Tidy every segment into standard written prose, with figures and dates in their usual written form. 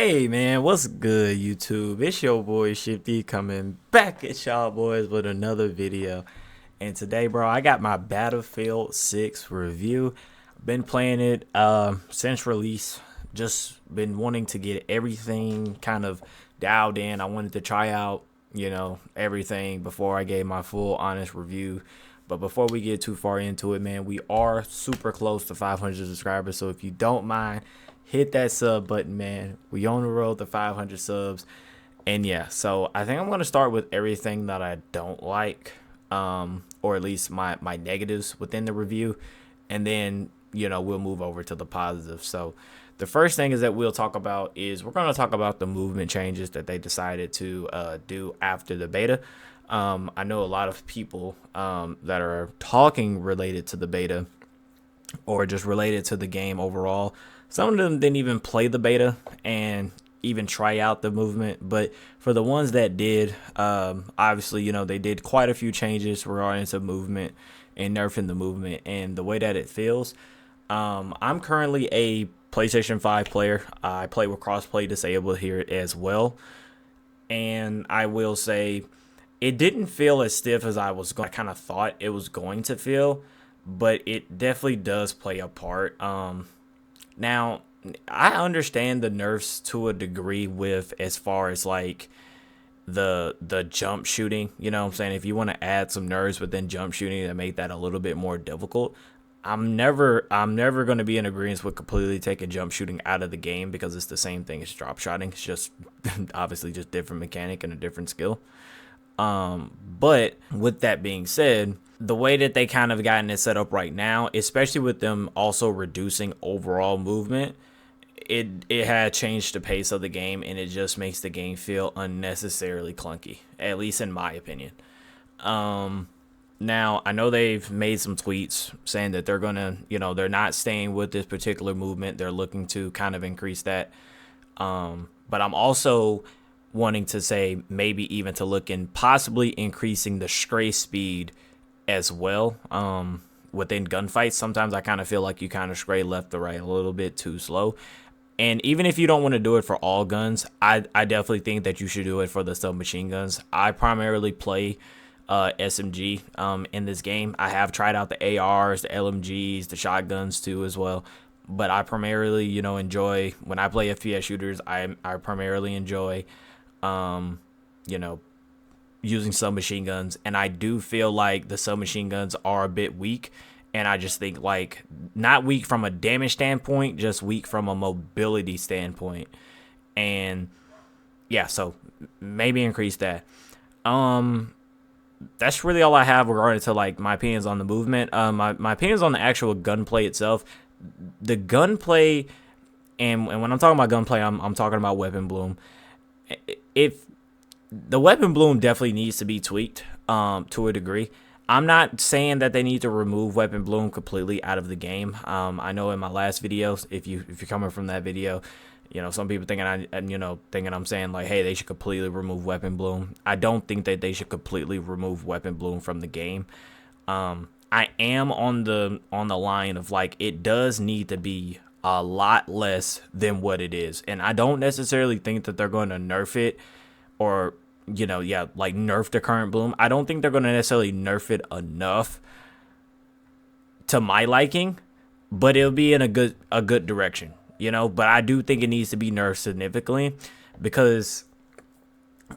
Hey man, what's good YouTube? It's your boy Shifty coming back at y'all boys with another video. And today, bro, I got my Battlefield 6 review. Been playing it since release. Just been wanting to get everything kind of dialed in. I wanted to try out, everything before I gave my full honest review. But before we get too far into it, man, we are super close to 500 subscribers. So if you don't mind, hit that sub button, man. We on the road to 500 subs. And yeah, so I think I'm going to start with everything that I don't like, or at least my negatives within the review. And then, we'll move over to the positives. So the first thing is that we'll talk about is we're going to talk about the movement changes that they decided to do after the beta. I know a lot of people that are talking related to the beta or just related to the game overall. Some of them didn't even play the beta and even try out the movement. But for the ones that did, obviously, they did quite a few changes regarding to movement and nerfing the movement and the way that it feels. I'm currently a PlayStation 5 player. I play with crossplay disabled here as well. And I will say it didn't feel as stiff as I kind of thought it was going to feel, but it definitely does play a part. Now, I understand the nerfs to a degree with as far as like the jump shooting. You know what I'm saying? If you want to add some nerfs within jump shooting to make that a little bit more difficult, I'm never going to be in agreement with completely taking jump shooting out of the game because it's the same thing as drop shotting. It's just obviously just different mechanic and a different skill. But with that being said, the way that they kind of gotten it set up right now, especially with them also reducing overall movement, it had changed the pace of the game, and it just makes the game feel unnecessarily clunky, at least in my opinion. Now I know they've made some tweets saying that they're gonna, they're not staying with this particular movement. They're looking to kind of increase that. But I'm also wanting to say maybe even to look in possibly increasing the stray speed as well. Within gunfights, sometimes I kind of feel like you kind of stray left to right a little bit too slow. And even if you don't want to do it for all guns, I definitely think that you should do it for the submachine guns. I primarily play SMG in this game. I have tried out the ARs, the LMGs, the shotguns too as well. But I primarily, enjoy when I play FPS shooters. I primarily enjoy using submachine guns, and I do feel like the submachine guns are a bit weak, and I just think like not weak from a damage standpoint, just weak from a mobility standpoint. And yeah, so maybe increase that. That's really all I have regarding to like my opinions on the movement. My opinions on the actual gunplay itself. The gunplay, and when I'm talking about gunplay, I'm talking about weapon bloom. If the weapon bloom definitely needs to be tweaked to a degree. I'm not saying that they need to remove weapon bloom completely out of the game. I know in my last video, if you're coming from that video, some people thinking I'm saying like, hey, they should completely remove weapon bloom. I don't think that they should completely remove weapon bloom from the game. I am on the line of like it does need to be a lot less than what it is, and I don't necessarily think that they're going to nerf it or like nerf the current bloom. I don't think they're going to necessarily nerf it enough to my liking, but it'll be in a good direction, but I do think it needs to be nerfed significantly because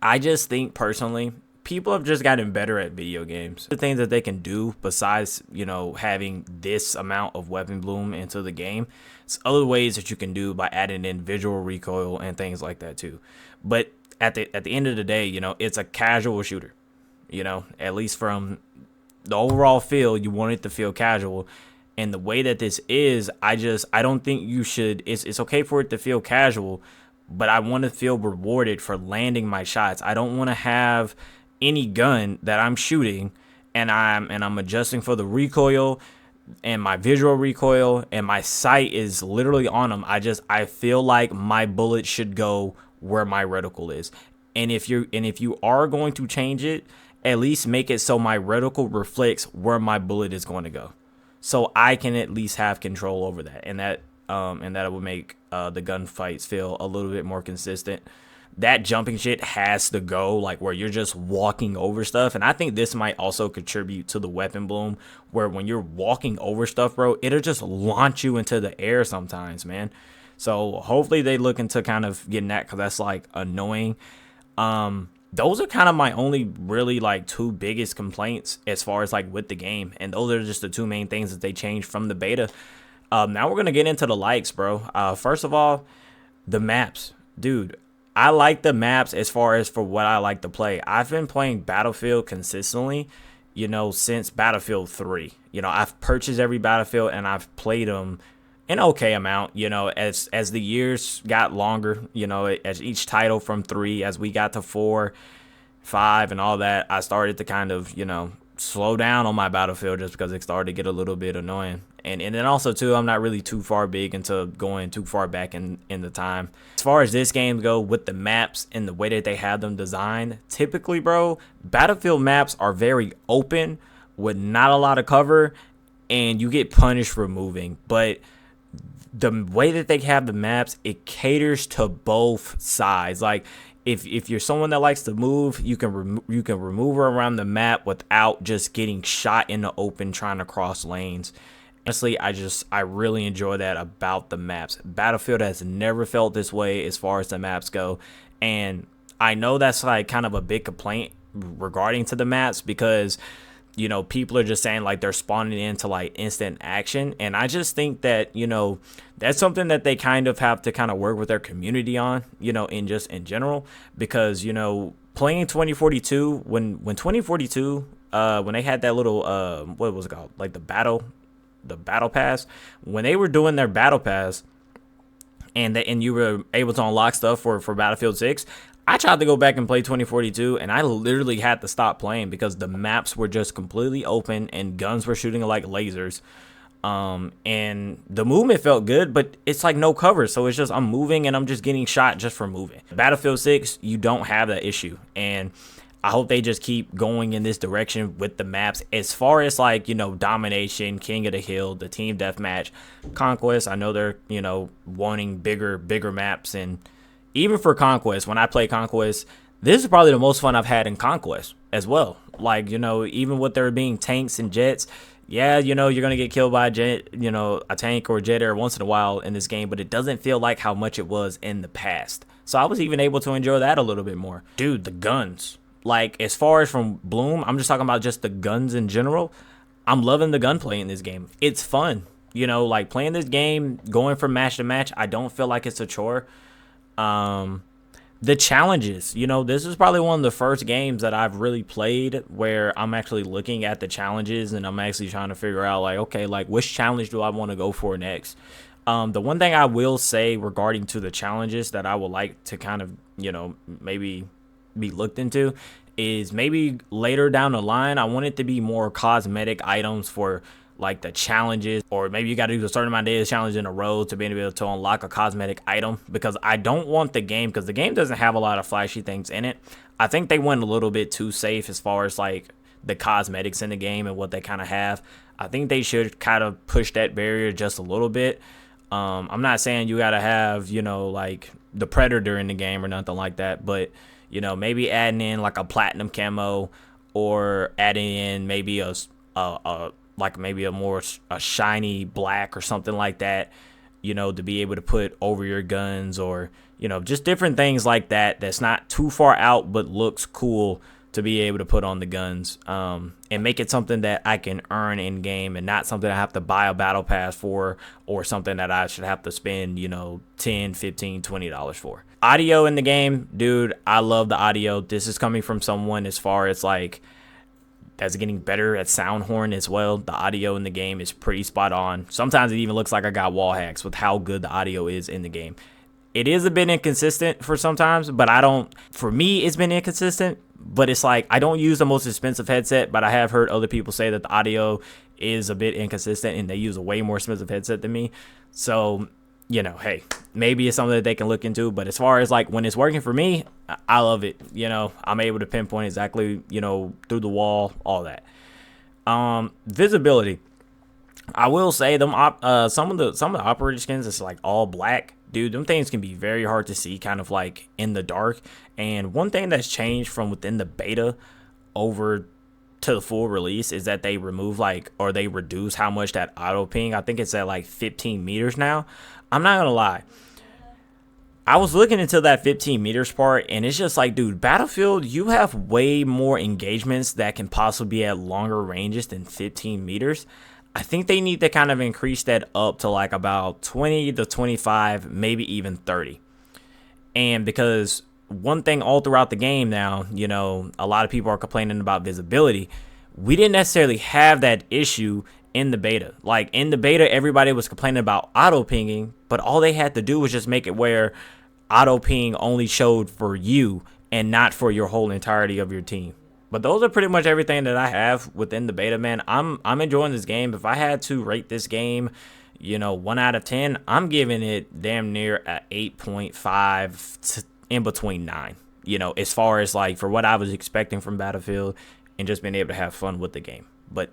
I just think personally people have just gotten better at video games. The things that they can do besides, having this amount of weapon bloom into the game, it's other ways that you can do by adding in visual recoil and things like that too. But at the end of the day, it's a casual shooter. At least from the overall feel, you want it to feel casual. And the way that this is, I don't think you should. It's okay for it to feel casual, but I want to feel rewarded for landing my shots. I don't want to have any gun that I'm shooting and I'm adjusting for the recoil and my visual recoil and my sight is literally on them. I feel like my bullet should go where my reticle is. And if you are going to change it, at least make it so my reticle reflects where my bullet is going to go, so I can at least have control over that. And that and that would make the gunfights feel a little bit more consistent. That jumping shit has to go, like where you're just walking over stuff. And I think this might also contribute to the weapon bloom, where when you're walking over stuff, bro, it'll just launch you into the air sometimes, man. So hopefully they look into kind of getting that, because that's like annoying. Those are kind of my only really like two biggest complaints as far as like with the game, and those are just the two main things that they changed from the beta. Now we're gonna get into the likes, bro. First of all, the maps, dude. I like the maps as far as for what I like to play. I've been playing Battlefield consistently, you know, since Battlefield 3. You know, I've purchased every Battlefield and I've played them an okay amount, you know, as the years got longer, you know, as each title from 3, as we got to 4, 5 and all that, I started to kind of, you know, slow down on my Battlefield just because it started to get a little bit annoying. And then also too, I'm not really too far big into going too far back in the time. As far as this game go, with the maps and the way that they have them designed, typically, bro, Battlefield maps are very open with not a lot of cover, and you get punished for moving. But the way that they have the maps, it caters to both sides. Like if you're someone that likes to move, you can remove around the map without just getting shot in the open trying to cross lanes. Honestly, I really enjoy that about the maps. Battlefield has never felt this way as far as the maps go, and I know that's like kind of a big complaint regarding to the maps, because you know, people are just saying like they're spawning into like instant action, and I just think that, you know, that's something that they kind of have to kind of work with their community on, you know, in general, because, you know, playing 2042, when 2042 when they had that little what was it called, like the battle pass, when they were doing their battle pass, and you were able to unlock stuff for Battlefield 6, I tried to go back and play 2042, and I literally had to stop playing because the maps were just completely open and guns were shooting like lasers. And the movement felt good, but it's like no cover, so it's just I'm moving and I'm just getting shot just for moving. Battlefield 6, you don't have that issue, and I hope they just keep going in this direction with the maps. As far as like, you know, domination, King of the Hill, the team deathmatch, Conquest, I know they're, you know, wanting bigger maps. And even for Conquest, when I play Conquest, this is probably the most fun I've had in Conquest as well. Like, you know, even with there being tanks and jets, yeah, you know, you're going to get killed by a jet, you know, a tank or a jet air once in a while in this game, but it doesn't feel like how much it was in the past. So I was even able to enjoy that a little bit more. Dude, the guns. Like, as far as from Bloom, I'm just talking about just the guns in general. I'm loving the gunplay in this game. It's fun. You know, like playing this game, going from match to match, I don't feel like it's a chore. The challenges, you know, this is probably one of the first games that I've really played where I'm actually looking at the challenges and I'm actually trying to figure out like, okay, like which challenge do I want to go for next? The one thing I will say regarding to the challenges that I would like to kind of, you know, maybe be looked into is maybe later down the line, I want it to be more cosmetic items for like the challenges, or maybe you got to do a certain amount of days challenge in a row to be able to unlock a cosmetic item, because I don't want the game, because the game doesn't have a lot of flashy things in it. I think they went a little bit too safe as far as like the cosmetics in the game and what they kind of have. I think they should kind of push that barrier just a little bit. I'm not saying you got to have, you know, like the Predator in the game or nothing like that, but you know, maybe adding in like a platinum camo, or adding in maybe a more shiny black or something like that, you know, to be able to put over your guns, or, you know, just different things like that that's not too far out but looks cool to be able to put on the guns, and make it something that I can earn in game and not something I have to buy a battle pass for, or something that I should have to spend, you know, $10, $15, $20 for. Audio in the game, dude, I love the audio. This is coming from someone as far as like that's getting better at sound horn as well. The audio in the game is pretty spot on. Sometimes it even looks like I got wall hacks with how good the audio is in the game. It is a bit inconsistent for sometimes, but for me, it's been inconsistent, but it's like, I don't use the most expensive headset, but I have heard other people say that the audio is a bit inconsistent and they use a way more expensive headset than me. So, you know, hey, maybe it's something that they can look into, but as far as like when it's working for me, I love it. You know, I'm able to pinpoint exactly, you know, through the wall, all that. Visibility. I will say some of the operator skins is like all black. Dude, them things can be very hard to see kind of like in the dark. And one thing that's changed from within the beta over to the full release is that they remove like, or they reduce how much that auto ping. I think it's at like 15 meters now. I'm not gonna lie, I was looking into that 15 meters part, and it's just like, dude, Battlefield, you have way more engagements that can possibly be at longer ranges than 15 meters. I think they need to kind of increase that up to like about 20 to 25, maybe even 30. And because one thing all throughout the game now, you know, a lot of people are complaining about visibility. We didn't necessarily have that issue in the beta. Like in the beta, everybody was complaining about auto pinging, but all they had to do was just make it where auto ping only showed for you and not for your whole entirety of your team. But those are pretty much everything that I have within the beta, man. I'm enjoying this game. If I had to rate this game, you know, 1 out of 10, I'm giving it damn near a 8.5 to in between 9. You know, as far as like for what I was expecting from Battlefield and just being able to have fun with the game. But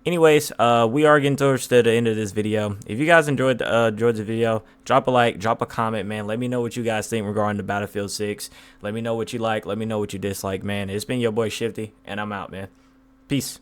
anyways, we are getting towards the end of this video. If you guys enjoyed the video, drop a like, drop a comment, man. Let me know what you guys think regarding the Battlefield 6. Let me know what you like. Let me know what you dislike, man. It's been your boy Shifty, and I'm out, man. Peace.